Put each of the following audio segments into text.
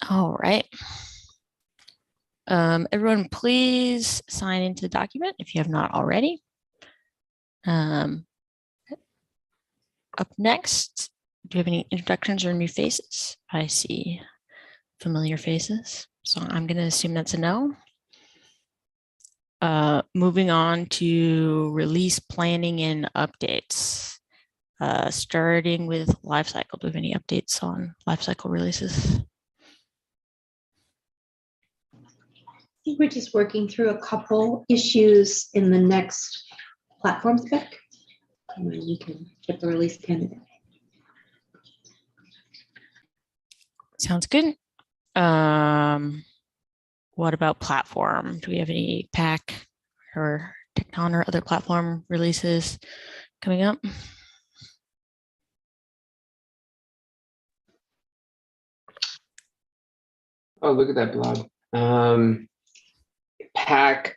All right. Everyone, please sign into the document if you have not already. Up next, do you have any introductions or new faces? I see familiar faces, so I'm going to assume that's a no. Moving on to release planning and updates. Starting with lifecycle. Do we have any updates on lifecycle releases? I think we're just working through a couple issues in the next platform spec, and then we can get the release candidate. Sounds good. What about platform? Do we have any PAC or Tecton or other platform releases coming up? Oh, look at that blog. PAC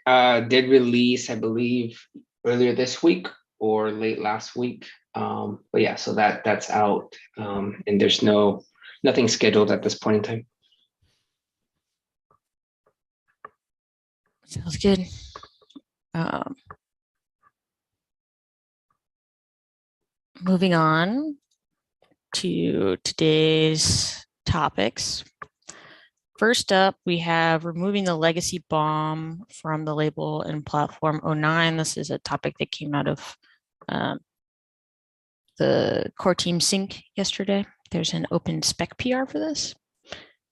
did release, I believe, earlier this week or late last week. But yeah, so that's out, and there's nothing scheduled at this point in time. Sounds good. Moving on to today's topics. First up, we have removing the legacy BOM from the label in platform 09. This is a topic that came out of the core team sync yesterday. There's an open spec PR for this.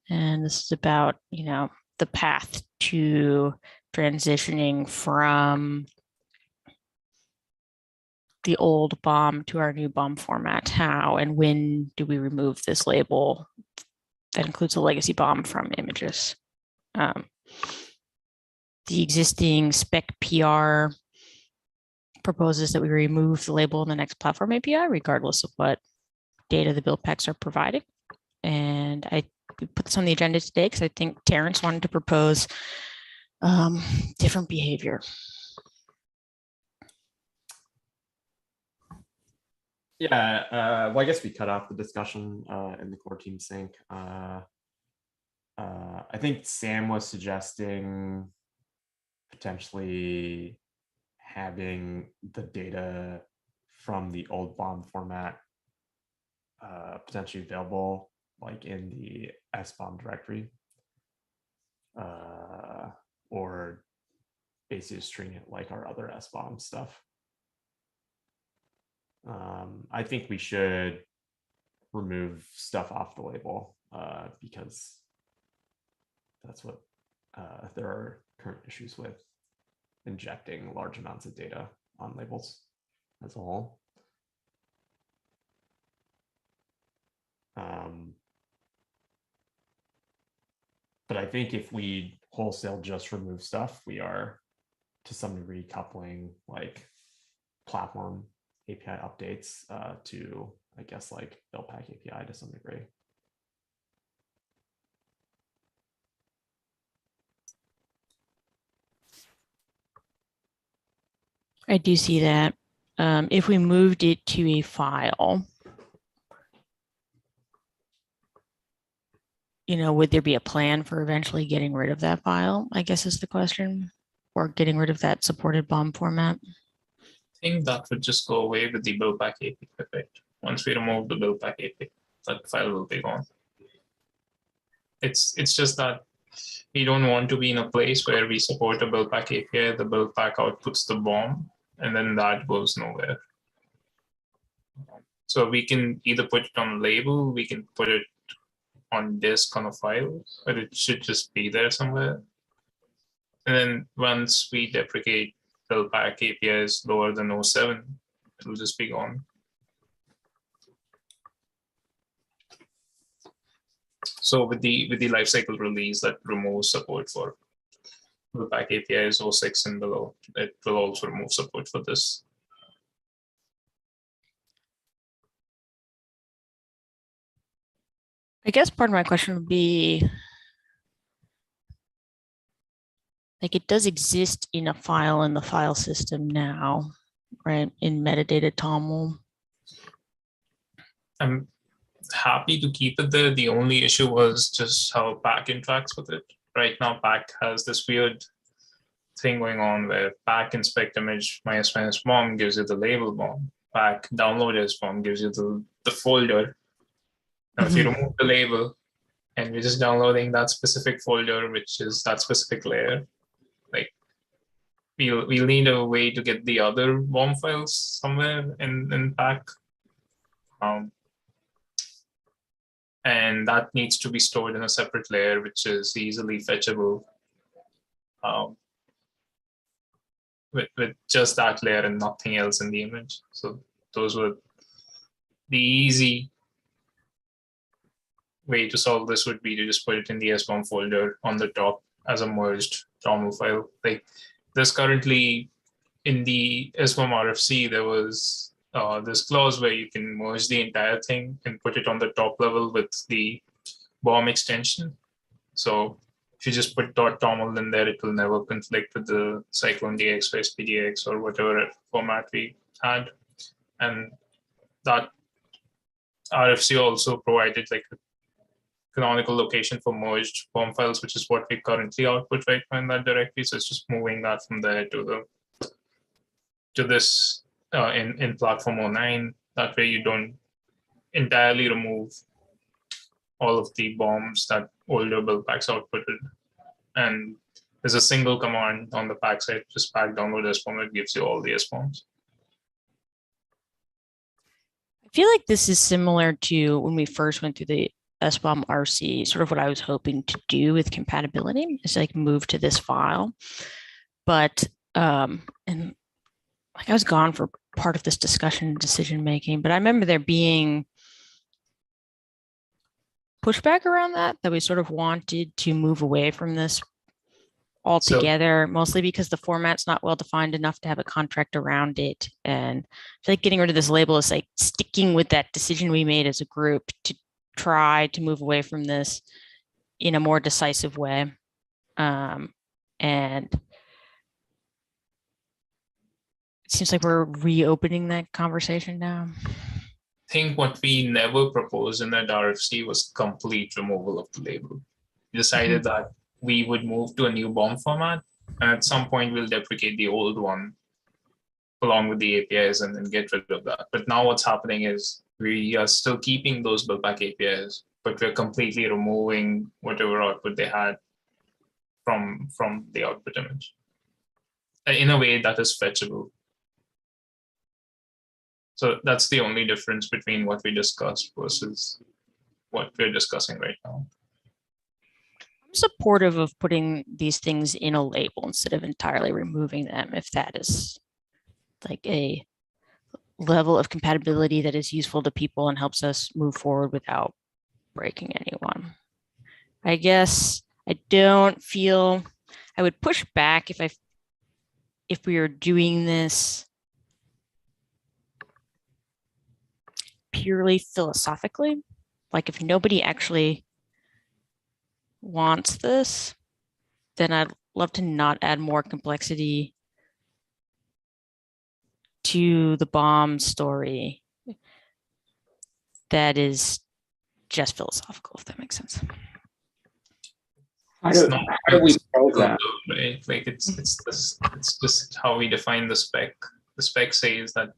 And this is about, the path to transitioning from the old BOM to our new BOM format. How and when do we remove this label that includes a legacy BOM from images? The existing spec PR proposes that we remove the label in the next platform API, regardless of what data the build packs are providing. And we put this on the agenda today because I think Terrence wanted to propose different behavior. Yeah, well, I guess we cut off the discussion in the core team sync. I think Sam was suggesting potentially having the data from the old BOM format potentially available, like in the SBOM directory, or basically just treating it like our other SBOM stuff. I think we should remove stuff off the label because that's what there are current issues with injecting large amounts of data on labels as a whole. But I think if we wholesale just remove stuff, we are to some degree coupling like platform API updates to, I guess, like build pack API to some degree. I do see that. If we moved it to a file, would there be a plan for eventually getting rid of that file, I guess is the question, or getting rid of that supported BOM format? I think that would just go away with the build pack API effect. Once we remove the build pack API, that file will be gone. It's just that we don't want to be in a place where we support a build pack API, the build pack outputs the BOM, and then that goes nowhere. So we can either put it on a label, we can put it on disk on a file, but it should just be there somewhere. And then once we deprecate build pack APIs lower than 07, it'll just be gone. So with the lifecycle release that removes support for build pack APIs 06 and below, it will also remove support for this. I guess part of my question would be, like, it does exist in a file in the file system now, right? In metadata TOML. happy to keep it there. The only issue was just how pack interacts with it. Right now, pack has this weird thing going on where pack inspect image minus bomb gives you the label bomb. Pack download as bomb gives you the folder. Now, if you remove the label and we're just downloading that specific folder, which is that specific layer, like we'll need a way to get the other bomb files somewhere in pack. And that needs to be stored in a separate layer, which is easily fetchable with just that layer and nothing else in the image. So those were the easy way to solve this would be to just put it in the SBOM folder on the top as a merged YAML file. Like there's currently in the SBOM RFC, there was this clause where you can merge the entire thing and put it on the top level with the BOM extension. So if you just put .toml in there, it will never conflict with the Cyclone DX or SPDX or whatever format we had. And that RFC also provided like a canonical location for merged BOM files, which is what we currently output right now in that directory. So it's just moving that from there to this in platform 09. That way you don't entirely remove all of the bombs that older build packs outputted. And there's a single command on the pack side, just pack download SBOM, it gives you all the SBOMs. I feel like this is similar to when we first went through the SBOM RC, sort of what I was hoping to do with compatibility is like move to this file. But, and like I was gone for part of this discussion decision making, but I remember there being pushback around that we sort of wanted to move away from this altogether, mostly because the format's not well defined enough to have a contract around it. And I feel like getting rid of this label is like sticking with that decision we made as a group to try to move away from this in a more decisive way. And it seems like we're reopening that conversation now. I think what we never proposed in that RFC was complete removal of the label. We decided that we would move to a new BOM format, and at some point we'll deprecate the old one along with the APIs and then get rid of that. But now what's happening is we are still keeping those buildback APIs, but we're completely removing whatever output they had from the output image in a way that is fetchable. So that's the only difference between what we discussed versus what we're discussing right now. I'm supportive of putting these things in a label instead of entirely removing them, if that is like a level of compatibility that is useful to people and helps us move forward without breaking anyone. I guess I don't feel I would push back if we were doing this purely philosophically. Like if nobody actually wants this, then I'd love to not add more complexity to the bomb story that is just philosophical, if that makes sense. How do we solve that? Right? Like it's just how we define the spec. The spec says that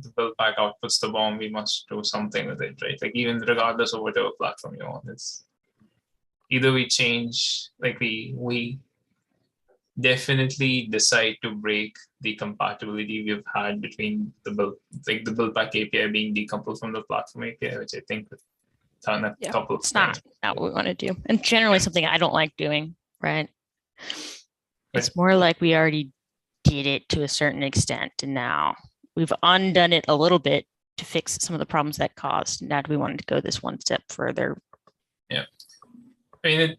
the build pack outputs the bomb, we must do something with it, right? Like even regardless of whatever platform you're on, it's either we change, like we definitely decide to break the compatibility we've had between the build pack API being decoupled from the platform API, which I think we've done a couple of times. It's not what we want to do. And generally something I don't like doing, right? It's more like we already did it to a certain extent, and now we've undone it a little bit to fix some of the problems that caused. Now we wanted to go this one step further. Yeah. I mean,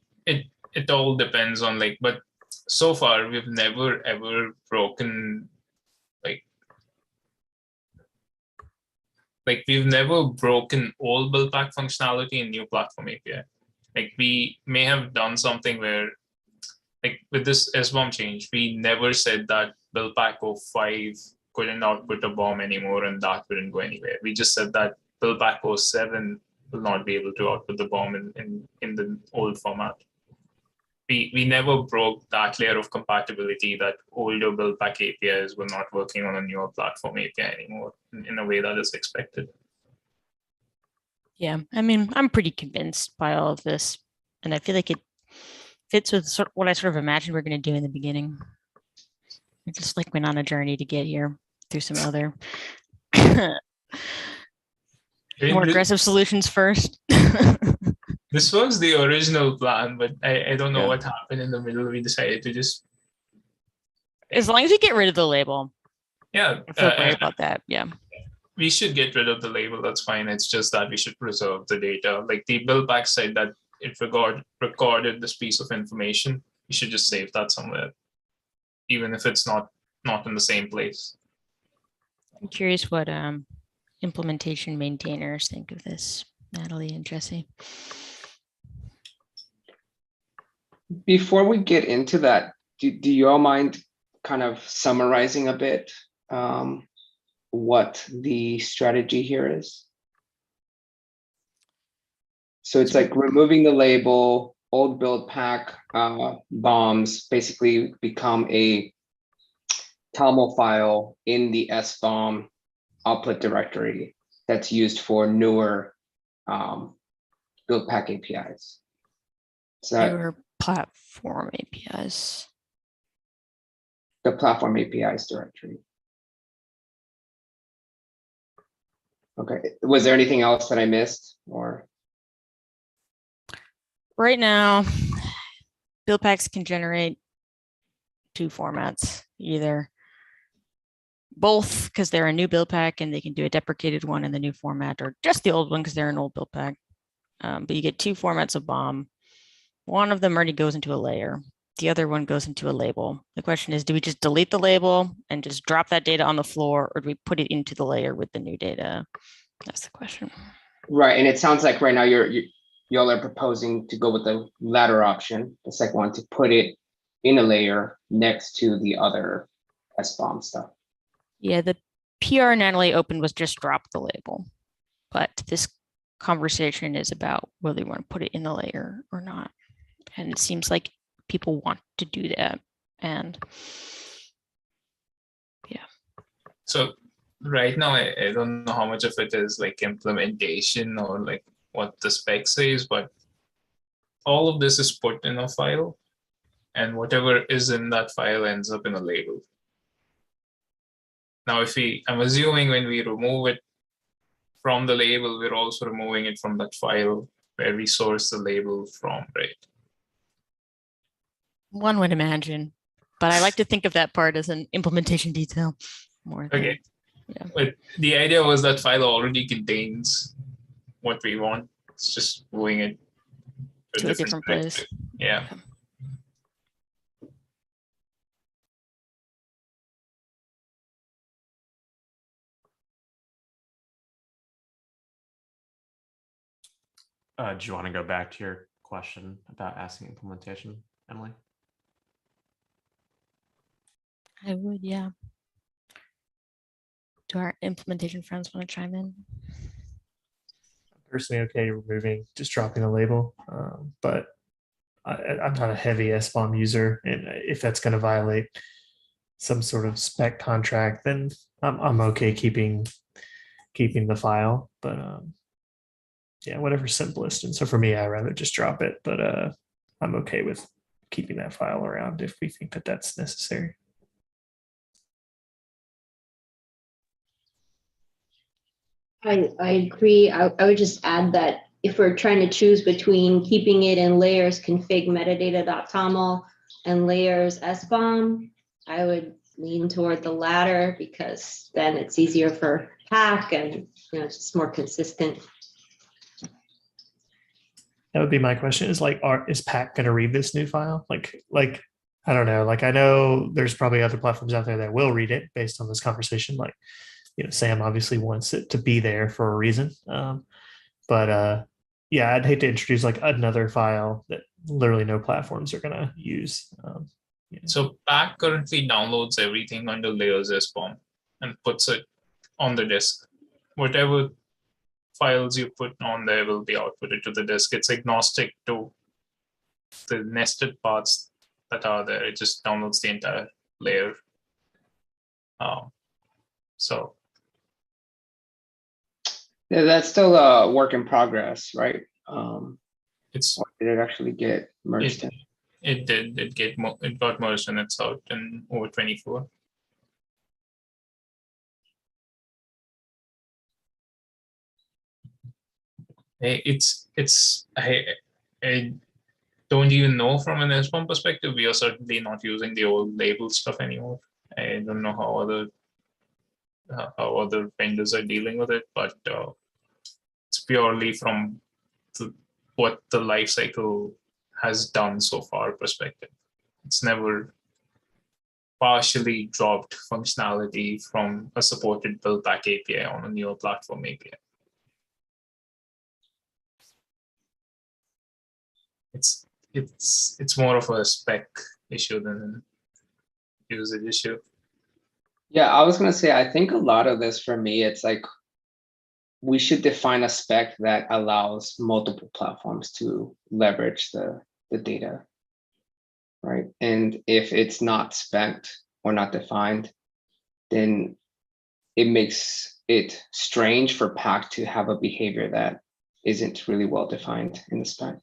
it all depends on but so far we've never ever broken we've never broken all build pack functionality in new platform API. Like we may have done something where with this SBOM change, we never said that build pack 05 couldn't output a bomb anymore and that wouldn't go anywhere. We just said that build pack 07 will not be able to output the BOM in the old format. We never broke that layer of compatibility that older build-back APIs were not working on a newer platform API anymore in a way that is expected. Yeah, I mean, I'm pretty convinced by all of this, and I feel like it fits with what I sort of imagined we're going to do in the beginning. It just like went on a journey to get here through some other more aggressive solutions first. This was the original plan, but I don't know Yeah. what happened in the middle. We decided to just, As long as we get rid of the label, yeah, I feel great about that. Yeah. we should get rid of the label. That's fine. It's just that we should preserve the data. Like the build-back said that it recorded this piece of information. You should just save that somewhere, even if it's not in the same place. I'm curious what implementation maintainers think of this, Natalie and Jesse. Before we get into that, do you all mind kind of summarizing a bit what the strategy here is? So it's like removing the label, old build pack bombs basically become a TOML file in the SBOM output directory that's used for newer build pack APIs. So Newer platform APIs. the platform APIs directory. Okay, was there anything else that I missed or? Right now, build packs can generate two formats, either both because they're a new build pack and they can do a deprecated one in the new format, or just the old one because they're an old build pack. But you get two formats of BOM. One of them already goes into a layer. The other one goes into a label. The question is, do we just delete the label and just drop that data on the floor, or do we put it into the layer with the new data? That's the question. Right, and it sounds like right now y'all are proposing to go with the latter option, the second one, to put it in a layer next to the other SBOM stuff. Yeah, the PR Natalie opened was just drop the label, but this conversation is about whether you want to put it in the layer or not. And it seems like people want to do that. And yeah. So right now, I don't know how much of it is like implementation or like what the spec says, but all of this is put in a file, and whatever is in that file ends up in a label. Now, I'm assuming when we remove it from the label, we're also removing it from that file where we source the label from, right? One would imagine, but I like to think of that part as an implementation detail more than, Okay. Yeah. But the idea was that file already contains what we want. It's just moving it to a different place. directory. Yeah. Do you want to go back to your question about asking implementation, Emily? I would, yeah. Do our implementation friends want to chime in? Personally okay removing, just dropping the label, but I'm not a heavy SBOM user, and if that's going to violate some sort of spec contract, then I'm okay keeping the file. But yeah, whatever's simplest. And so for me, I'd rather just drop it, but I'm okay with keeping that file around if we think that that's necessary. I agree. I would just add that if we're trying to choose between keeping it in layers config metadata.toml and layers SBOM, I would lean toward the latter because then it's easier for pack and it's just more consistent. That would be my question. Is Pack going to read this new file? Like I don't know. Like I know there's probably other platforms out there that will read it based on this conversation. Like Sam obviously wants it to be there for a reason. But yeah, I'd hate to introduce like another file that literally no platforms are going to use. So Pack currently downloads everything under layers SBOM and puts it on the disk. Whatever files you put on there will be outputted to the disk. It's agnostic to the nested parts that are there. It just downloads the entire layer. So Yeah, that's still a work in progress, right? it's Or did it actually get merged in? it got merged and it's out in over 24. I don't even know from an SBOM perspective. We are certainly not using the old label stuff anymore. I don't know how other vendors are dealing with it, but it's purely from what the life cycle has done so far perspective. It's never partially dropped functionality from a supported build-back API on a newer platform API. It's more of a spec issue than a usage issue. Yeah, I was gonna say, I think a lot of this for me, it's like we should define a spec that allows multiple platforms to leverage the data, right? And if it's not spec'd or not defined, then it makes it strange for Pack to have a behavior that isn't really well defined in the spec.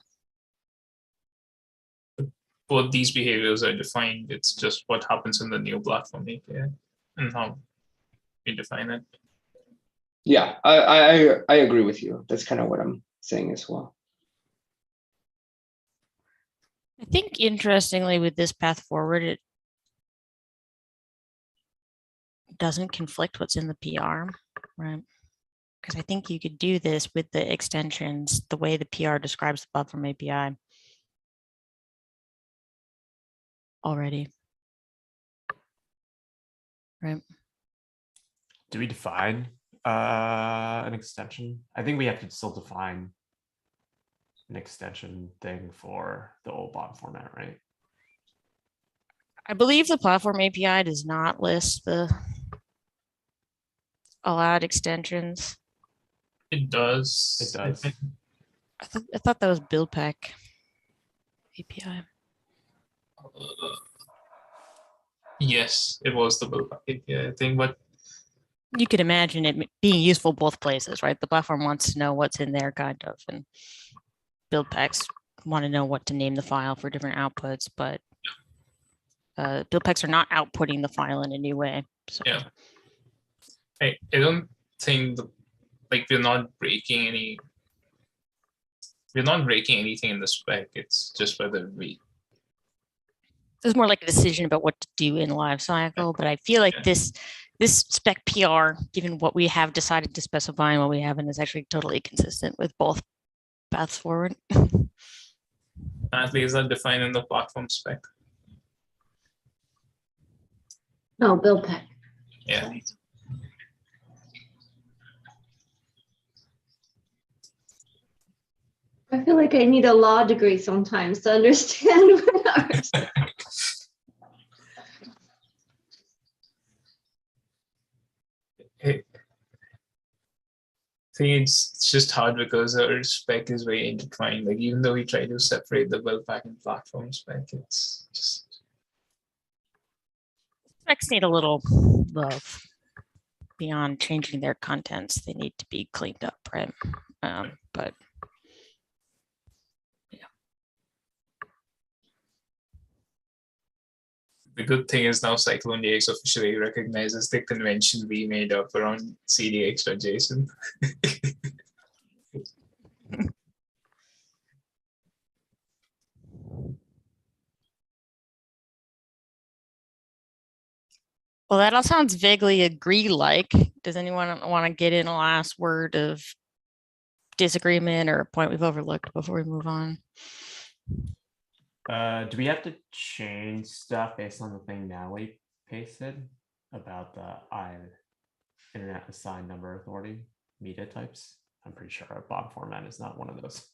Both these behaviors are defined. It's just what happens in the new platform API and how we define it. Yeah, I agree with you. That's kind of what I'm saying as well. I think interestingly with this path forward, it doesn't conflict what's in the PR, right? Because I think you could do this with the extensions, the way the PR describes the platform API already. Right. Do we define an extension? I think we have to still define an extension thing for the old bond format, right? I believe the platform API does not list the allowed extensions. It does. It does. I thought that was build pack API. Yes, it was the build-back API thing, but You could imagine it being useful both places, right? The platform wants to know what's in there, kind of, and build packs want to know what to name the file for different outputs, but build packs are not outputting the file in a new way. So. yeah, I don't think like we're not breaking anything in the spec. It's just whether we. It's more like a decision about what to do in life cycle, but I feel like this spec PR, given what we have decided to specify and what we haven't, is actually totally consistent with both paths forward. At least that defined in the platform spec. No, build pack. Yeah. I feel like I need a law degree sometimes to understand what ours. I think it's just hard because our spec is very intertwined. Like even though we try to separate the build pack and platform spec, it's just Specs need a little love beyond changing their contents. They need to be cleaned up, right? But yeah. The good thing is now Cyclone DX officially recognizes the convention we made up around CDX.json. Well, that all sounds vaguely agree-like. Does anyone want to get in a last word of disagreement or a point we've overlooked before we move on? Do we have to change stuff based on the thing Natalie pasted about the Internet Assigned Number Authority media types? I'm pretty sure our bond format is not one of those.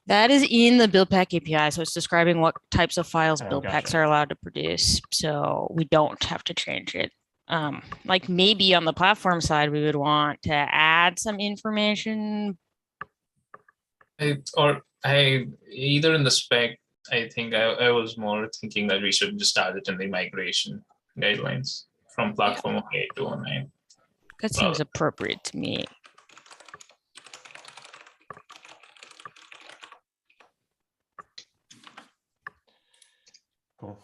That is in the build pack API. So it's describing what types of files Oh, build packs gotcha. are allowed to produce. So we don't have to change it. Like maybe on the platform side, we would want to add some information. Either in the spec, I think I was more thinking that we should just add it in the migration guidelines from platform 8 to 09. That seems appropriate to me. Cool.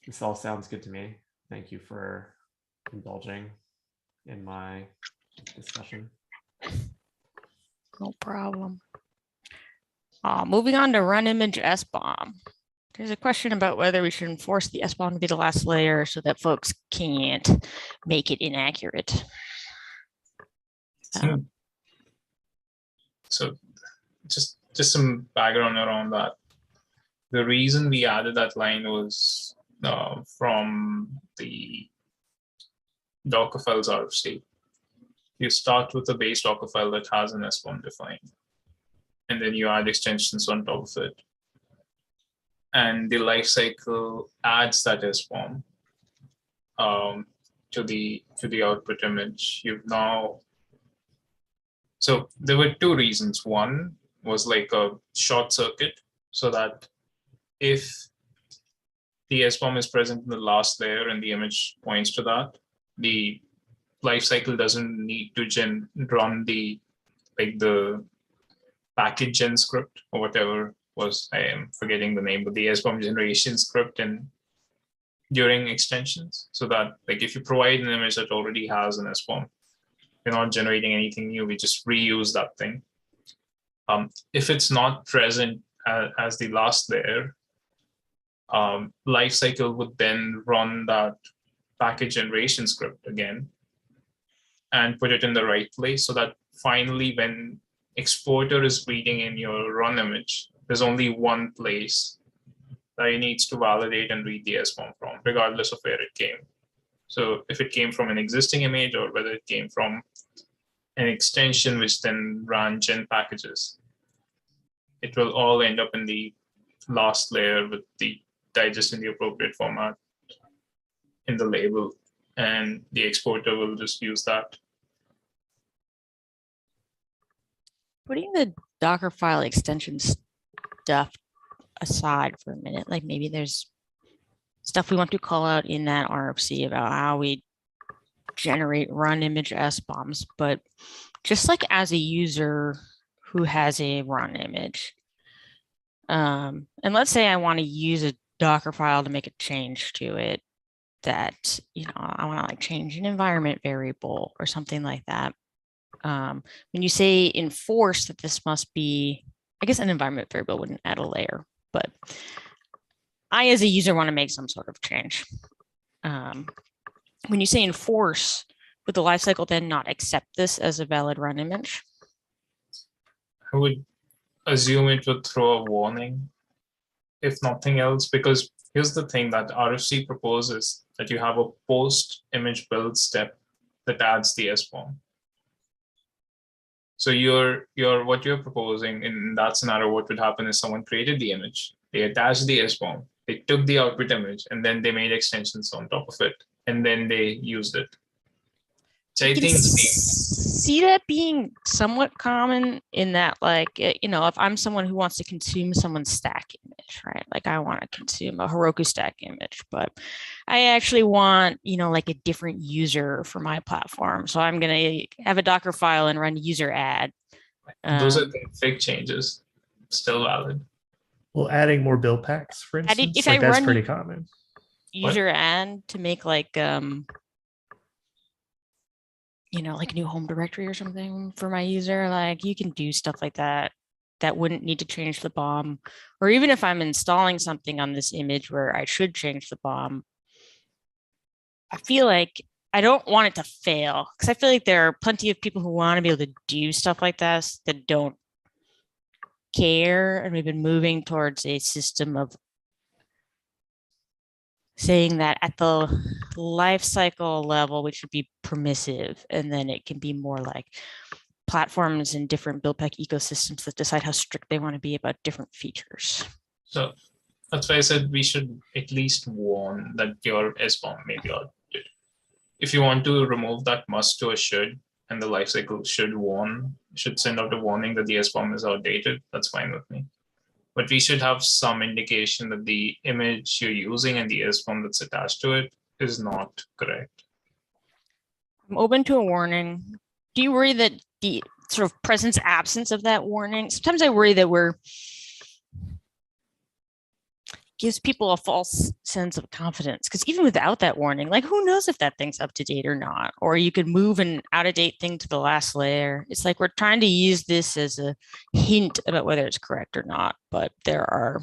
This all sounds good to me. Thank you for indulging in my discussion. No problem. Moving on to run image SBOM. There's a question about whether we should enforce the SBOM to be the last layer so that folks can't make it inaccurate. So just some background around that. The reason we added that line was from the Docker files out of state. You start with a base Docker file that has an SBOM defined, and then you add extensions on top of it. And the lifecycle adds that SBOM to the output image. You've now, so there were two reasons. One was like a short circuit, so that if the SBOM is present in the last layer and the image points to that, the lifecycle doesn't need to run the package gen script or whatever was, I am forgetting the name, but the SBOM generation script and during extensions, so that like if you provide an image that already has an SBOM, you're not generating anything new, we just reuse that thing. If it's not present as the last layer, lifecycle would then run that package generation script again and put it in the right place, so that finally when exporter is reading in your run image, there's only one place that it needs to validate and read the SBOM from, regardless of where it came. So if it came from an existing image or whether it came from an extension which then ran gen packages, it will all end up in the last layer with the digest in the appropriate format in the label, and the exporter will just use that. Putting the Docker file extension stuff aside for a minute, like maybe there's stuff we want to call out in that RFC about how we generate run image SBOMs, but just like as a user who has a run image, and let's say I want to use a Docker file to make a change to it that, you know, I want to like change an environment variable or something like that. When you say enforce that this must be, I guess an environment variable wouldn't add a layer, but I as a user want to make some sort of change. When you say enforce, would the lifecycle then not accept this as a valid run image? I would assume it would throw a warning, if nothing else, because here's the thing that RFC proposes, that you have a post image build step that adds the SBOM. So what you're proposing in that scenario, what would happen is someone created the image, they attached the SBOM, they took the output image, and then they made extensions on top of it, and then they used it. So I think see that being somewhat common in that, like, you know, if I'm someone who wants to consume someone's stack image, right? Like I want to consume a Heroku stack image, but I actually want, you know, like a different user for my platform. So I'm going to have a Docker file and run user add. Those are config changes, still valid. Well, adding more build packs, for instance, if like I that's run pretty common. User add to make like, you know, like a new home directory or something for my user, like you can do stuff like that. That wouldn't need to change the BOM. Or even if I'm installing something on this image where I should change the BOM, I feel like I don't want it to fail, because I feel like there are plenty of people who want to be able to do stuff like this that don't care. And we've been moving towards a system of saying that at the life cycle level, we should be permissive, and then it can be more like platforms and different build pack ecosystems that decide how strict they want to be about different features. So That's why I said we should at least warn that your SBOM may be outdated. If you want to remove that must to a should, and the lifecycle should send out a warning that the SBOM is outdated, that's fine with me. But we should have some indication that the image you're using and the SBOM that's attached to it is not correct. I'm open to a warning. Do you worry that the sort of presence absence of that warning? Sometimes I worry that gives people a false sense of confidence, because even without that warning, like who knows if that thing's up to date or not, or you could move an out of date thing to the last layer. It's like we're trying to use this as a hint about whether it's correct or not, but there are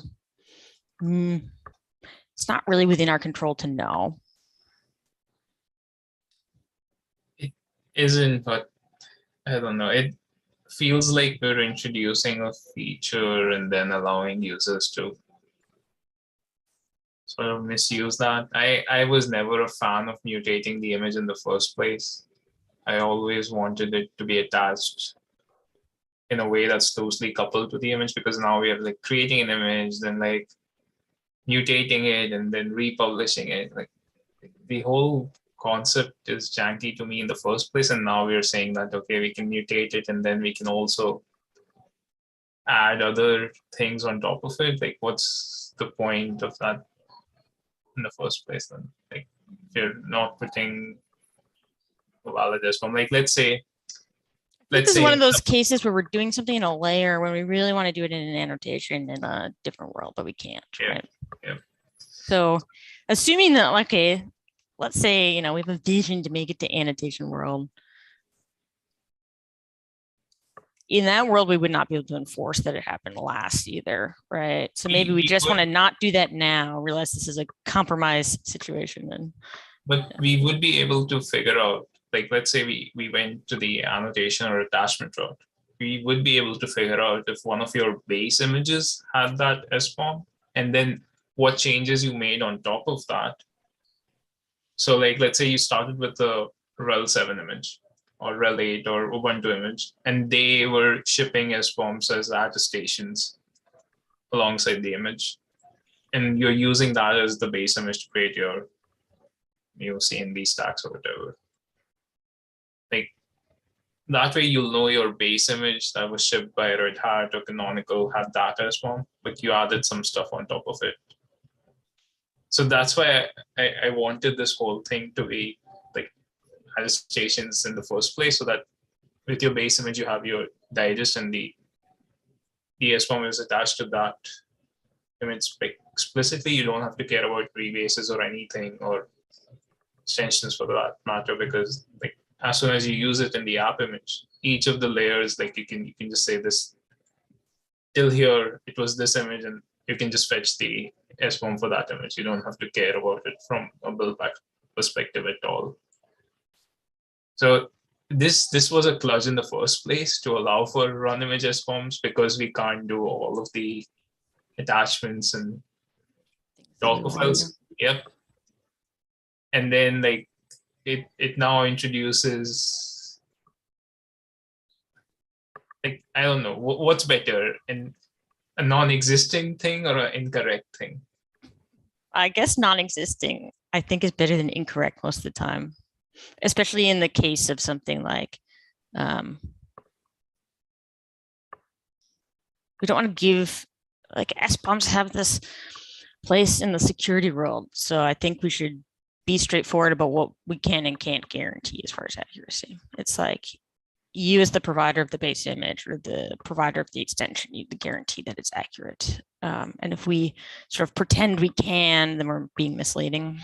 it's not really within our control to know. It isn't, but I don't know. It feels like we're introducing a feature and then allowing users to sort of misuse that. I was never a fan of mutating the image in the first place. I always wanted it to be attached in a way that's closely coupled to the image, because now we are like creating an image, then like mutating it and then republishing it. Like the whole concept is janky to me in the first place. And now we're saying that, okay, we can mutate it and then we can also add other things on top of it. Like what's the point of that in the first place then? Like if you're not putting a valid SBOM, like let's say This is one of those cases where we're doing something in a layer when we really want to do it in an annotation in a different world, but we can't, right? Yeah. So assuming that, okay, let's say, we have a vision to make it to annotation world. In that world, we would not be able to enforce that it happened last either, right? So maybe we just want to not do that now, realize this is a compromise situation. But we would be able to figure out, like, let's say we went to the annotation or attachment route. We would be able to figure out if one of your base images had that SBOM, and then what changes you made on top of that. So like, let's say you started with the rel 7 image or rel 8 or Ubuntu image, and they were shipping SBOMs as attestations alongside the image. And you're using that as the base image to create your CNB stacks or whatever. Like that way you'll know your base image that was shipped by Red Hat or Canonical had that SBOM, but you added some stuff on top of it. So that's why I wanted this whole thing to be like attestations in the first place, so that with your base image you have your digest and the SBOM is attached to that image explicitly. You don't have to care about prebases or anything, or extensions for that matter, because like as soon as you use it in the app image, each of the layers, like you can just say this till here it was this image, and you can just fetch the SBOM for that image. You don't have to care about it from a build back perspective at all. So this was a kludge in the first place to allow for run image SBOMs, because we can't do all of the attachments and Docker files. Yep. And then like it now introduces, like, I don't know what's better, a non-existing thing or an incorrect thing. I guess non-existing, I think, is better than incorrect most of the time, especially in the case of something like we don't want to give, like, SBOMs have this place in the security world. So I think we should be straightforward about what we can and can't guarantee as far as accuracy. It's like you as the provider of the base image or the provider of the extension need to guarantee that it's accurate. And if we sort of pretend we can, then we're being misleading.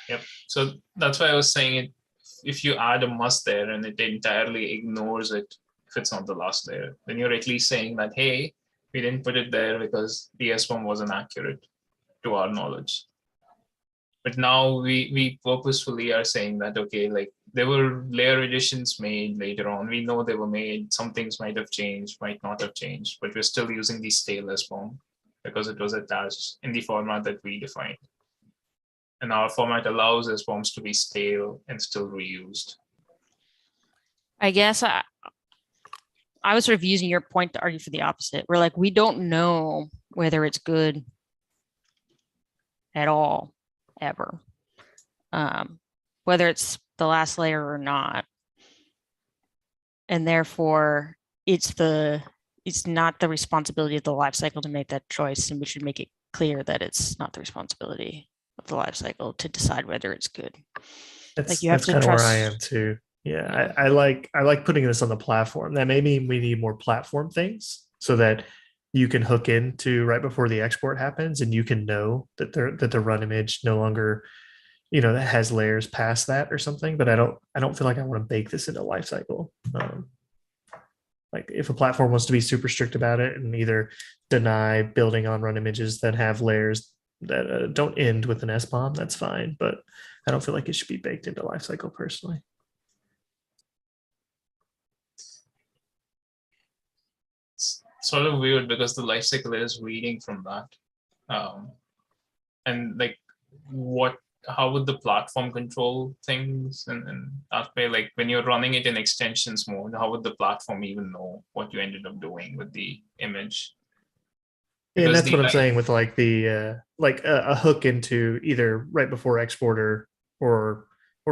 Yep. So that's why I was saying it. If you add a must there and it entirely ignores it, if it's not the last layer, then you're at least saying that, hey, we didn't put it there because the SBOM wasn't accurate to our knowledge. But now we purposefully are saying that, okay, like there were layer additions made later on. We know they were made. Some things might have changed, might not have changed, but we're still using the stale SBOM because it was attached in the format that we defined. And our format allows SBOMs to be stale and still reused. I guess I was sort of using your point to argue for the opposite. We're like, we don't know whether it's good at all, ever. Whether it's the last layer or not. And therefore it's not the responsibility of the life cycle to make that choice. And we should make it clear that it's not the responsibility of the life cycle to decide whether it's good. That's you have that's to kind of where I trust- am too. Yeah, I like putting this on the platform. That may mean we need more platform things so that you can hook into right before the export happens, and you can know that the run image no longer, that has layers past that or something. But I don't feel like I want to bake this into lifecycle. Like if a platform wants to be super strict about it and either deny building on run images that have layers that don't end with an SBOM, that's fine. But I don't feel like it should be baked into lifecycle personally. It's sort of weird because the life cycle is reading from that. And like how would the platform control things and that way? Like when you're running it in extensions mode, how would the platform even know what you ended up doing with the image? And Because that's what I'm saying with like the a hook into either right before export or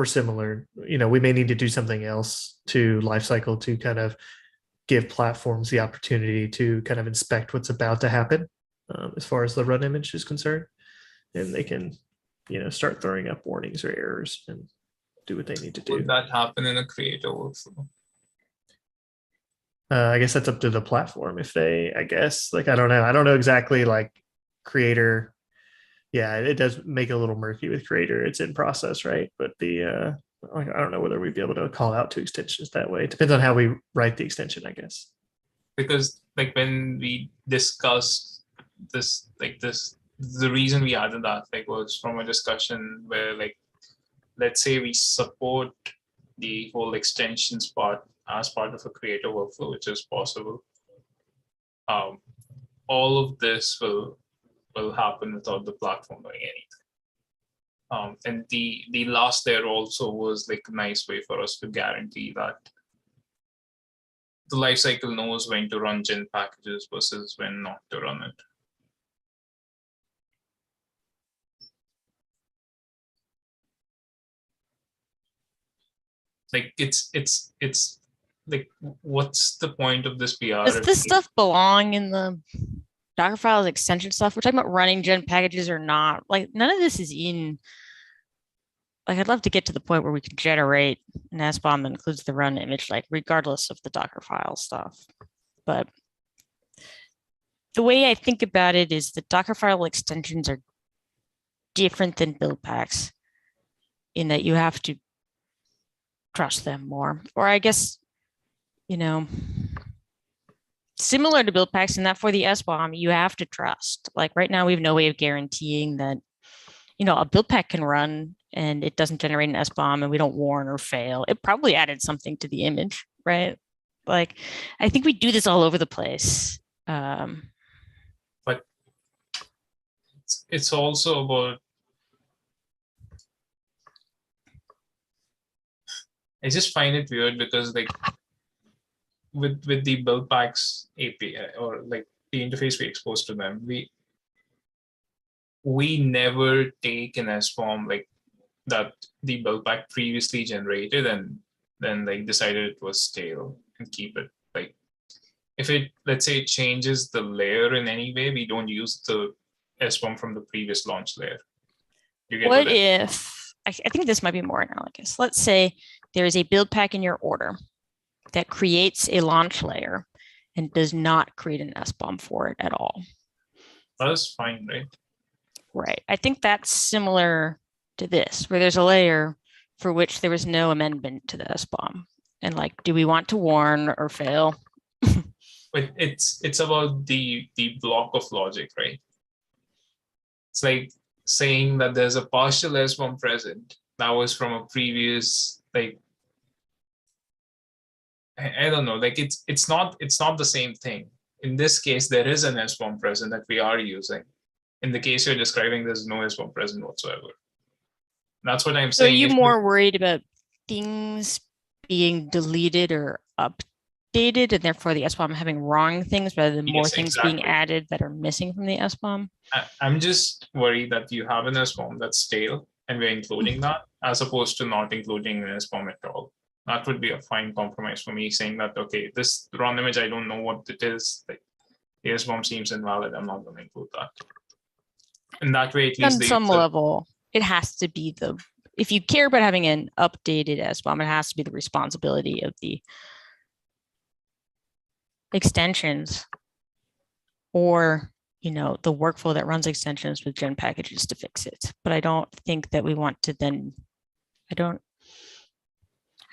similar. We may need to do something else to lifecycle to kind of give platforms the opportunity to kind of inspect what's about to happen as far as the run image is concerned, and they can start throwing up warnings or errors and do what they need to do. Would that happen in a creator workflow? I guess that's up to the platform. If they, I guess, like, I don't know exactly, like creator. Yeah, it does make it a little murky with creator. It's in process, right? But I don't know whether we'd be able to call out to extensions that way. It depends on how we write the extension, I guess. Because like when we discussed this, the reason we added that was from a discussion where let's say we support the whole extensions part as part of a creator workflow, which is possible. All of this will happen without the platform doing anything. And the last there also was like a nice way for us to guarantee that the lifecycle knows when to run gen packages versus when not to run it. Like it's like, what's the point of this PR? Does this stuff belong in the Docker files extension stuff? We're talking about running gen packages or not. Like none of this is in. Like I'd love to get to the point where we can generate an SBOM that includes the run image, like regardless of the Docker file stuff. But the way I think about it is the Docker file extensions are different than build packs in that you have to trust them more. Or I guess, similar to build packs in that for the SBOM, you have to trust. Like right now, we have no way of guaranteeing that, a build pack can run and it doesn't generate an SBOM and we don't warn or fail. It probably added something to the image, right? Like, I think we do this all over the place. But it's also about, I just find it weird because like with the build packs API or like the interface we expose to them, we never take an SBOM like that the build pack previously generated and then like decided it was stale and keep it. Like if it, let's say it changes the layer in any way, we don't use the SBOM from the previous launch layer. What if, I think this might be more analogous. Let's say there is a build pack in your order that creates a launch layer and does not create an SBOM for it at all. That's fine, right? Right. I think that's similar to this, where there's a layer for which there was no amendment to the SBOM. And like, do we want to warn or fail? But it's about the block of logic, right? It's like saying that there's a partial SBOM present that was from a previous, like, I don't know, like it's not the same thing. In this case, there is an SBOM present that we are using. In the case you're describing, there's no SBOM present whatsoever. That's what I'm saying. So are you more worried about things being deleted or updated and therefore the SBOM having wrong things rather than more Yes, things being exactly. added that are missing from the SBOM? I'm just worried that you have an SBOM that's stale and we're including that as opposed to not including an SBOM at all. That would be a fine compromise for me, saying that, okay, this run image, I don't know what it is. Like, the SBOM seems invalid. I'm not going to include that. And that way, at least On the some user, level, it has to be if you care about having an updated SBOM, it has to be the responsibility of the extensions or the workflow that runs extensions with gen packages to fix it. But I don't think that we want to then, I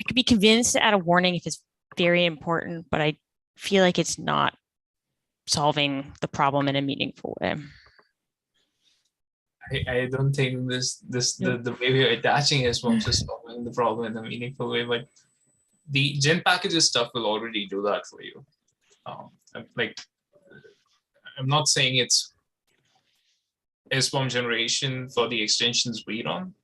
could be convinced to add a warning if it's very important, but I feel like it's not solving the problem in a meaningful way. I don't think the way we're attaching SBOMs is solving the problem in a meaningful way, but the gen packages stuff will already do that for you. Like, I'm not saying it's SBOM generation for the extensions we run.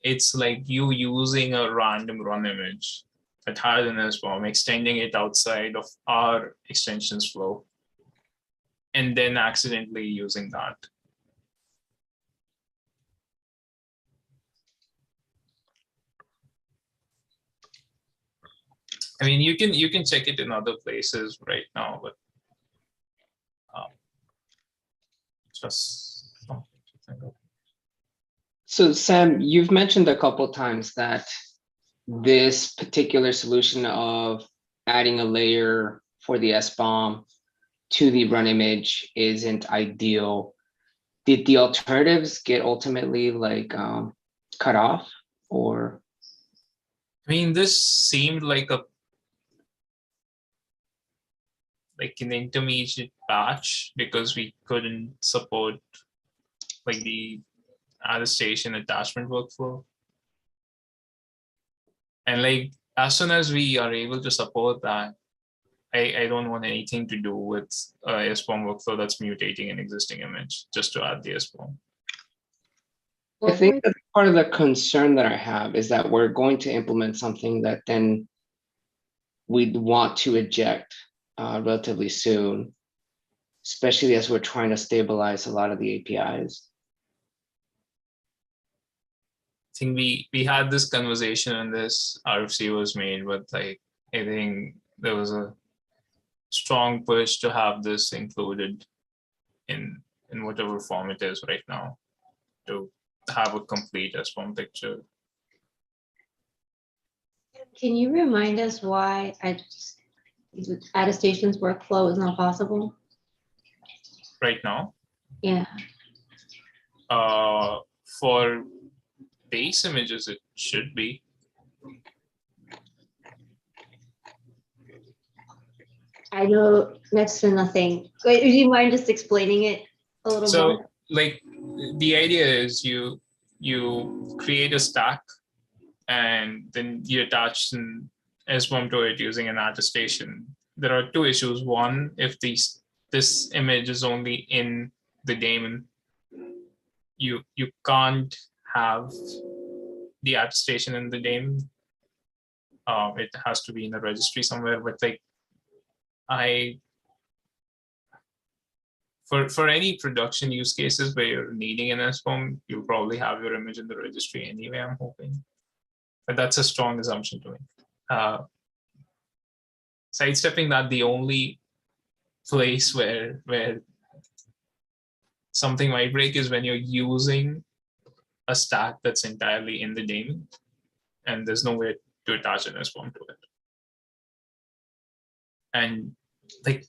It's like you using a random run image that has an SBOM, extending it outside of our extensions flow, and then accidentally using that. I mean, you can check it in other places right now, but just something to think of. So Sam, you've mentioned a couple times that this particular solution of adding a layer for the SBOM to the run image isn't ideal. Did the alternatives get ultimately like cut off, or? I mean, this seemed like an intermediate patch because we couldn't support like the attestation attachment workflow. And like, as soon as we are able to support that, I don't want anything to do with a SBOM workflow that's mutating an existing image just to add the SBOM. I think that's part of the concern that I have is that we're going to implement something that then we'd want to eject relatively soon, especially as we're trying to stabilize a lot of the APIs. I think we had this conversation when this RFC was made, but like, I think there was a strong push to have this included in whatever form it is right now to have a complete SBOM picture. Can you remind us why attestations workflow is not possible? Right now, Yeah. for base images, it should be. I know next to nothing. Wait, do you mind just explaining it a little So more? like, the idea is you create a stack and then you attach an SBOM to it using an attestation. There are two issues. One, if this image is only in the daemon, you can't have the attestation in the daemon. It has to be in the registry somewhere. But like, for any production use cases where you're needing an SBOM, you'll probably have your image in the registry anyway, I'm hoping. But that's a strong assumption to make. Sidestepping that, the only place where something might break is when you're using a stack that's entirely in the daemon and there's no way to attach an SBOM to it. And like,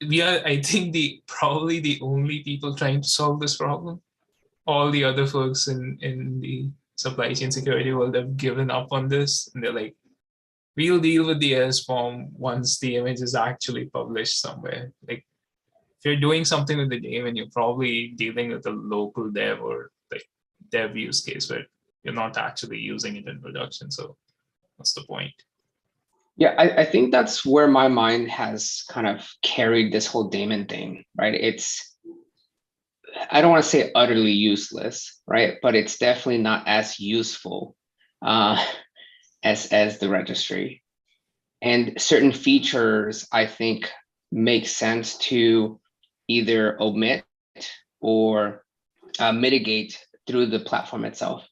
we are, I think, probably the only people trying to solve this problem. All the other folks in the supply chain security world have given up on this, and they're like, we'll deal with the SBOM once the image is actually published somewhere. Like, if you're doing something with the daemon, you're probably dealing with a local dev or like dev use case where you're not actually using it in production. So what's the point? Yeah, I think that's where my mind has kind of carried this whole daemon thing, right? I don't want to say utterly useless, right? But it's definitely not as useful as the registry. And certain features, I think, make sense to either omit or mitigate through the platform itself.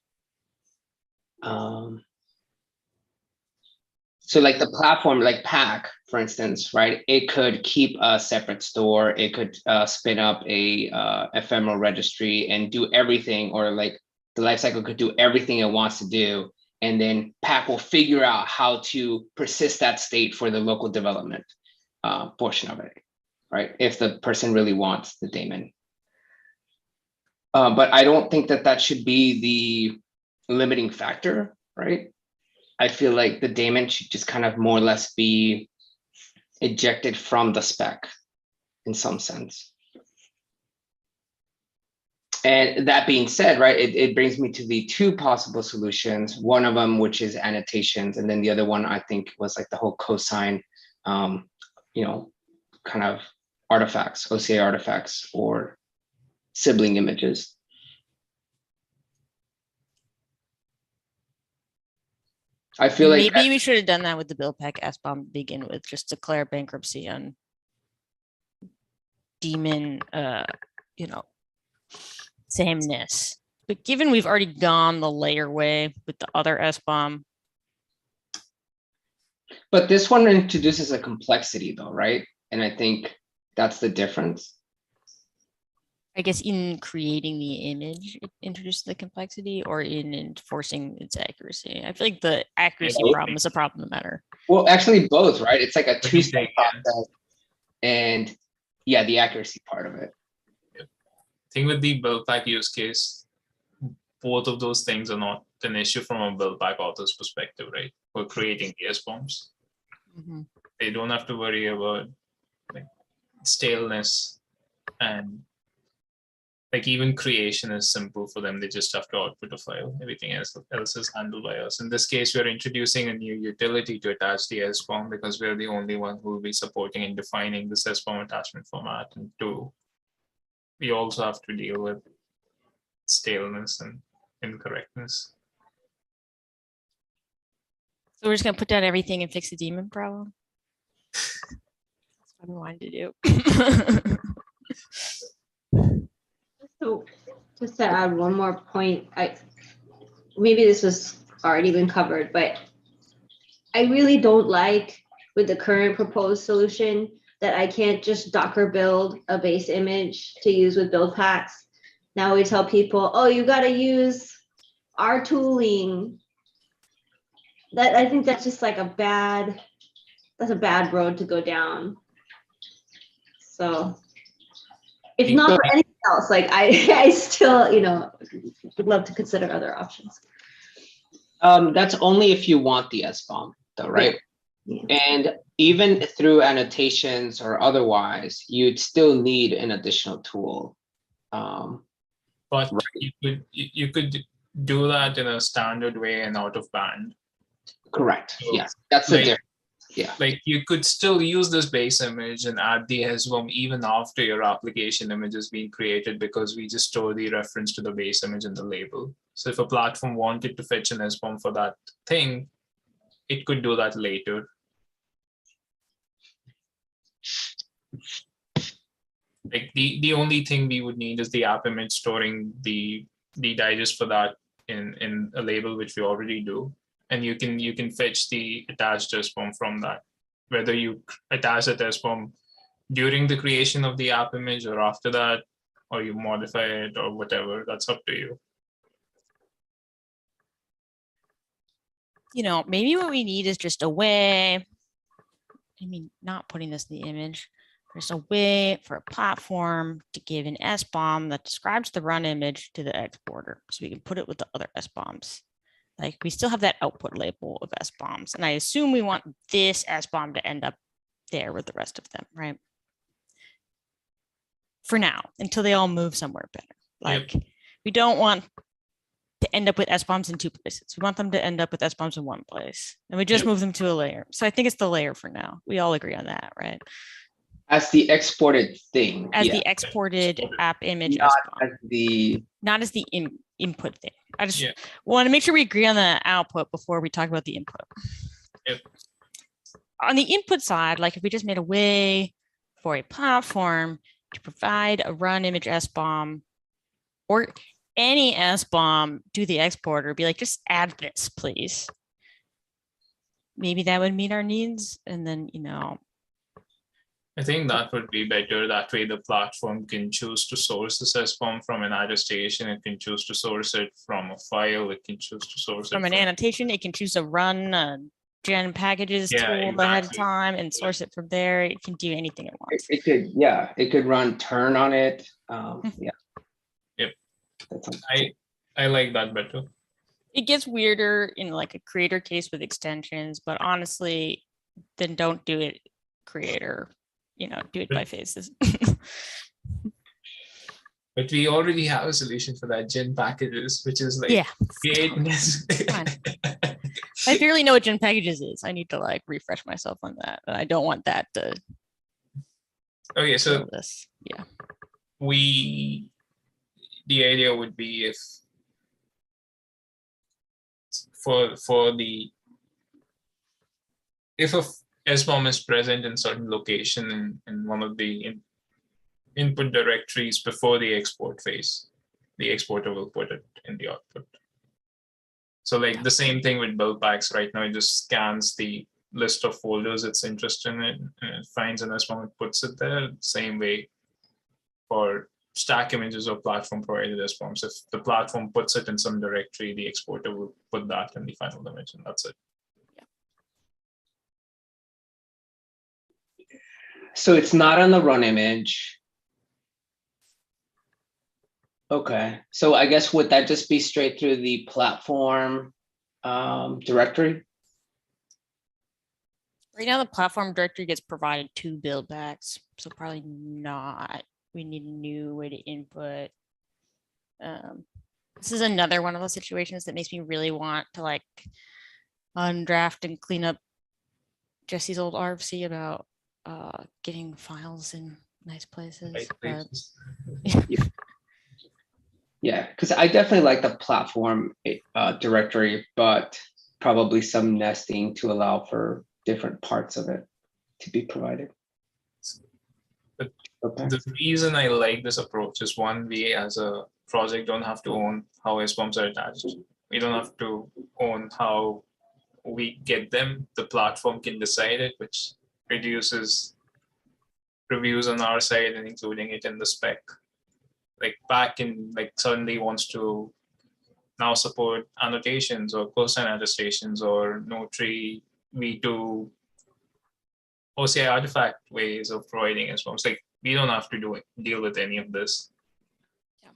So like the platform, like Pack, for instance, right? It could keep a separate store. It could spin up a ephemeral registry and do everything, or like the lifecycle could do everything it wants to do. And then Pack will figure out how to persist that state for the local development portion of it, right? If the person really wants the daemon. But I don't think that that should be the limiting factor, right? I feel like the daemon should just kind of more or less be ejected from the spec in some sense. And that being said, right, it brings me to the two possible solutions. One of them, which is annotations, and then the other one I think was like the whole cosine, you know, kind of artifacts, OCA artifacts, or sibling images. I feel like maybe we should have done that with the build pack SBOM to begin with, just declare bankruptcy on daemon, you know, sameness. But given we've already gone the layer way with the other SBOM. But this one introduces a complexity though, right? And I think that's the difference. I guess in creating the image, it introduces the complexity, or in enforcing its accuracy. I feel like the accuracy both problem is a problem no matter. Well, actually both, right? It's like a do you two-step think, yeah? process. And yeah, the accuracy part of it. Thing with the build pack use case, both of those things are not an issue from a build pack author's perspective, right? For creating the SBOMs. Mhm. They don't have to worry about like staleness, and like even creation is simple for them. They just have to output a file. Everything else is handled by us. In this case, we're introducing a new utility to attach the SBOM because we're the only one who will be supporting and defining this SBOM attachment format. And two, we also have to deal with staleness and incorrectness. So we're just gonna put down everything and fix the daemon problem. That's what we wanted to do. So just to add one more point, maybe this was already been covered, but I really don't like with the current proposed solution that I can't just Docker build a base image to use with build packs. Now we tell people, oh, you got to use our tooling. That I think that's just like that's a bad road to go down. So if not for anything else, like I still, you know, would love to consider other options. That's only if you want the SBOM though, right? Yeah. And even through annotations or otherwise, you'd still need an additional tool. But you could do that in a standard way and out of band. Correct. So, Yes, that's the like- difference. Yeah. Like you could still use this base image and add the SBOM even after your application image is being created, because we just store the reference to the base image in the label. So if a platform wanted to fetch an SBOM for that thing, it could do that later. Like the only thing we would need is the app image storing the digest for that in a label, which we already do. And you can fetch the attached SBOM from that. Whether you attach that SBOM during the creation of the app image or after that, or you modify it or whatever, that's up to you. You know, maybe what we need is just a way, I mean, not putting this in the image, there's a way for a platform to give an SBOM that describes the run image to the exporter, so we can put it with the other SBOMs. Like we still have that output label of SBOMs, and I assume we want this SBOM to end up there with the rest of them, right? For now, until they all move somewhere better. Like we don't want to end up with SBOMs in two places. We want them to end up with SBOMs in one place, and we just move them to a layer. So I think it's the layer for now. We all agree on that, right? As the exported thing. As yeah. the exported app image Not SBOM, as the not as the input thing. I just want to make sure we agree on the output before we talk about the input. Yep. on the input side, like if we just made a way for a platform to provide a run image SBOM or any SBOM to the exporter, be like, just add this, please. Maybe that would meet our needs. And then, I think that would be better. That way the platform can choose to source the SBOM from an attestation. It can choose to source it from a file. It can choose to source from it an annotation, it can choose to run gen packages Yeah, tool ahead of exactly. time and source it from there. It can do anything it wants. It could, yeah, it could run turn on it. Yeah. Yep. That's I like that better. It gets weirder in like a creator case with extensions, but honestly, then don't do it creator, do it by phases. But we already have a solution for that, gen packages, which is like Yeah. create. Fine. I barely know what gen packages is. I need to like refresh myself on that. And I don't want that to Okay, so kill this. Yeah. the idea would be if if a SBOM is present in certain location in one of the input directories before the export phase, the exporter will put it in the output. So like the same thing with build packs right now, it just scans the list of folders it's interested in and it finds an SBOM and puts it there. Same way for stack images or platform provided SBOMs. If the platform puts it in some directory, the exporter will put that in the final image and that's it. So it's not on the run image. Okay, so I guess would that just be straight through the platform directory? Right now, the platform directory gets provided to build backs, so probably not. We need a new way to input. This is another one of those situations that makes me really want to like undraft and clean up Jesse's old RFC about getting files in nice places. Right But places. Yeah, because I definitely like the platform directory, but probably some nesting to allow for different parts of it to be provided. But Okay. The reason I like this approach is one, we as a project don't have to own how SBOMs are attached. We don't have to own how we get them. The platform can decide it, which reduces reviews on our side and including it in the spec. Like back in like suddenly wants to now support annotations or cosign attestations or notary v2 OCI artifact ways of providing SBOMs. Like we don't have to deal with any of this. Yeah.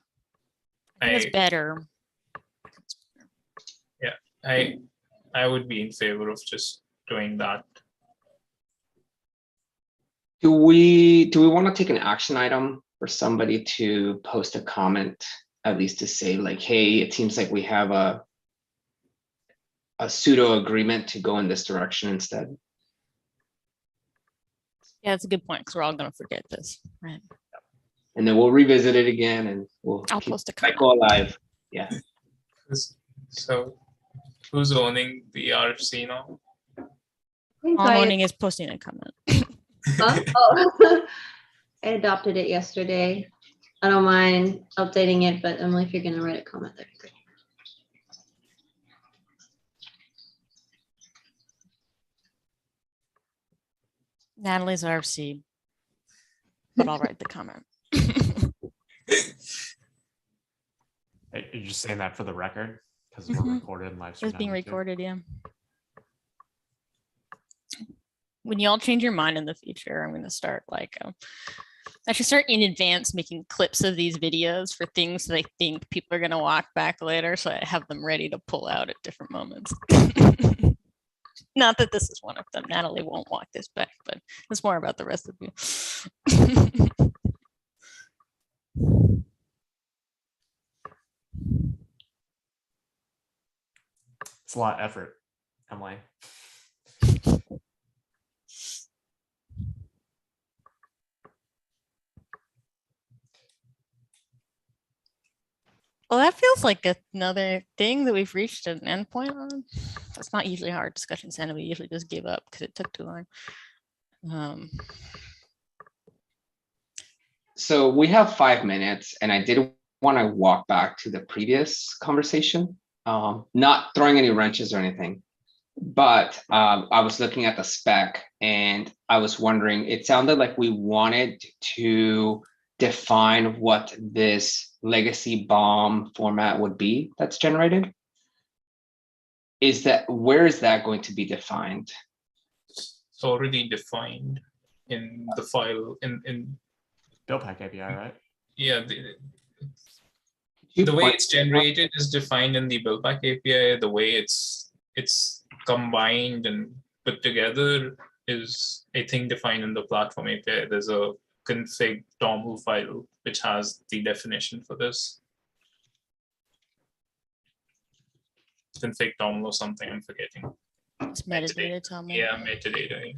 I think it's better. Yeah, I would be in favor of just doing that. Do we want to take an action item for somebody to post a comment, at least to say like, hey, it seems like we have a pseudo agreement to go in this direction instead? Yeah, that's a good point because we're all going to forget this, right? And then we'll revisit it again and we'll I'll keep post a the comment. cycle alive. Yeah. So who's owning the RFC now? All I'm owning is posting a comment. Huh? Oh. I adopted it yesterday. I don't mind updating it, but Emily, if you're gonna write a comment, that'd be great. Natalie's RFC, but I'll write the comment. You're just saying that for the record because Mhm. we're recorded and live stream. It's being recorded, yeah. When y'all change your mind in the future, I'm going to start like, I should start in advance making clips of these videos for things that I think people are going to walk back later. So I have them ready to pull out at different moments. Not that this is one of them. Natalie won't walk this back, but it's more about the rest of you. It's a lot of effort, Emily. Well, that feels like another thing that we've reached an endpoint on. It's not usually a hard discussion, Santa. We usually just give up because it took too long. So we have 5 minutes, and I did want to walk back to the previous conversation, not throwing any wrenches or anything, but I was looking at the spec and I was wondering, it sounded like we wanted to define what this legacy bomb format would be that's generated. Where is that going to be defined? It's already defined in the file in Build pack API, right? yeah, You the way point- it's generated is defined in the buildback API. The way it's combined and put together is, I think, defined in the platform API. There's a config toml file which has the definition for this. Config toml or something, I'm forgetting. It's metadata, tell me. Yeah, metadata.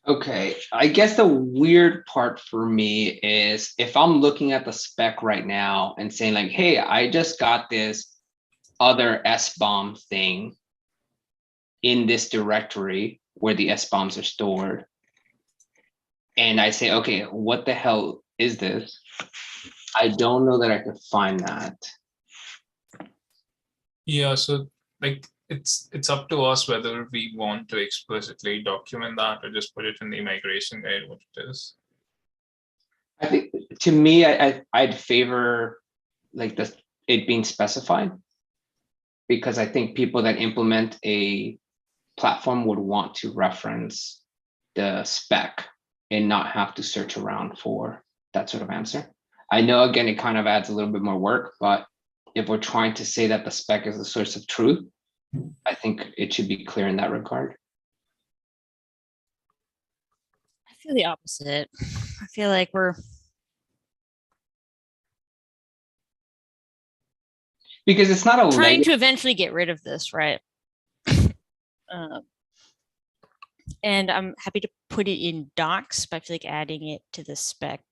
Okay, I guess the weird part for me is if I'm looking at the spec right now and saying like, hey, I just got this other SBOM thing in this directory where the SBOMs are stored. And I say, okay, what the hell is this? I don't know that I could find that. Yeah, so like it's up to us whether we want to explicitly document that or just put it in the migration guide what it is. I think to me, I'd favor like it being specified, because I think people that implement a platform would want to reference the spec and not have to search around for that sort of answer. I know, again, it kind of adds a little bit more work, but if we're trying to say that the spec is the source of truth, I think it should be clear in that regard. I feel the opposite. I feel like we're Because it's not a trying leg. to eventually get rid of this, right? And I'm happy to put it in docs, but I feel like adding it to the spec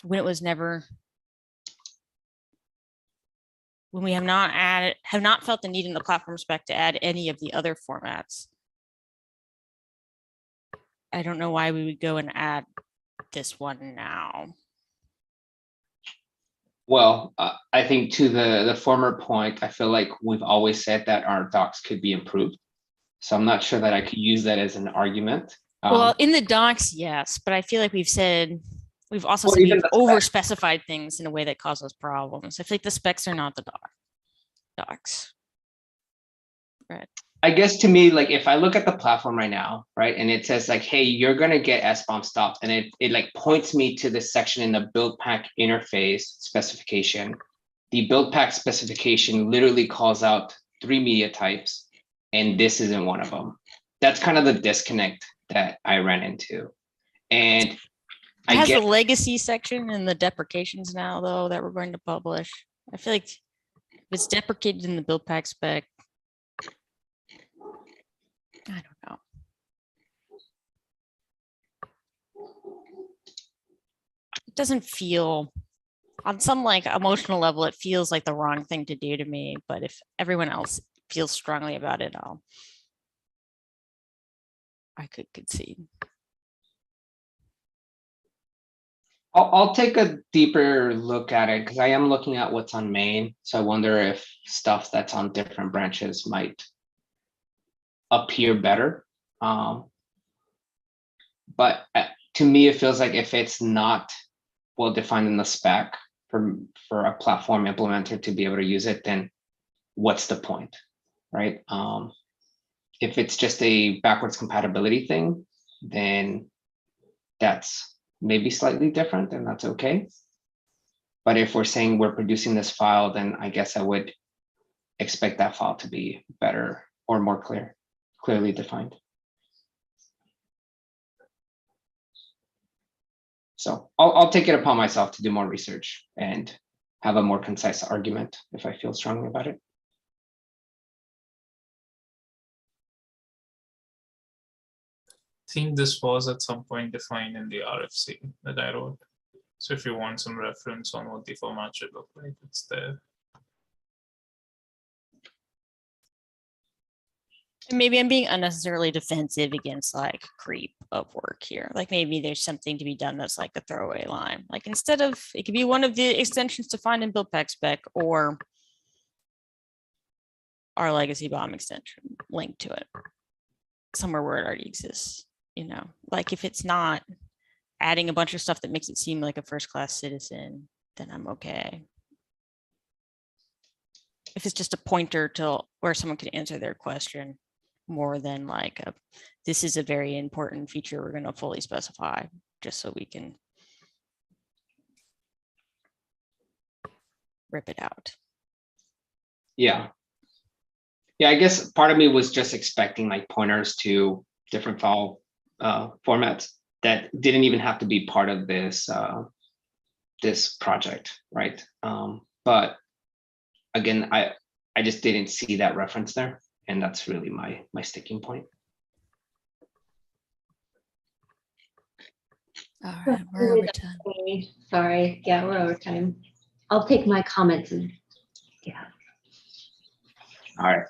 when it was never, when we have not felt the need in the platform spec to add any of the other formats. I don't know why we would go and add this one now. Well, I think to the former point, I feel like we've always said that our docs could be improved. So I'm not sure that I could use that as an argument. Well, in the docs, yes, but I feel like we've also Well, said even we've the spec. over-specified things in a way that causes problems. I feel like the specs are not the docs. Right. I guess to me, like if I look at the platform right now, right, and it says like, hey, you're gonna get SBOM stopped, and it like points me to this section in the build pack interface specification. The build pack specification literally calls out 3 media types, and this isn't one of them. That's kind of the disconnect that I ran into. And It I has get the legacy section and the deprecations now, though, that we're going to publish. I feel like if it's deprecated in the build pack spec, I don't know. It doesn't feel, on some like emotional level, it feels like the wrong thing to do to me. But if everyone else feels strongly about it, I could concede. I'll take a deeper look at it because I am looking at what's on main. So I wonder if stuff that's on different branches might appear better. But to me, it feels like if it's not well defined in the spec for a platform implementer to be able to use it, then what's the point, right? If it's just a backwards compatibility thing, then that's maybe slightly different, and that's okay. But if we're saying we're producing this file, then I guess I would expect that file to be better or more clearly defined. So I'll take it upon myself to do more research and have a more concise argument if I feel strongly about it. I think this was at some point defined in the RFC that I wrote. So if you want some reference on what the format should look like, it's there. And maybe I'm being unnecessarily defensive against like creep of work here. Like maybe there's something to be done that's like a throwaway line. Like instead of, it could be one of the extensions defined in build pack spec or our legacy bomb extension linked to it somewhere where it already exists, you know, like if it's not adding a bunch of stuff that makes it seem like a first class citizen, then I'm okay. If it's just a pointer to where someone can answer their question more than like a, this is a very important feature we're going to fully specify just so we can rip it out. Yeah. Yeah, I guess part of me was just expecting like pointers to different file formats that didn't even have to be part of this this project, right? But again, I just didn't see that reference there, and that's really my sticking point. All right, we're over time. Sorry, yeah, we're over time. I'll take my comments and, yeah. All right.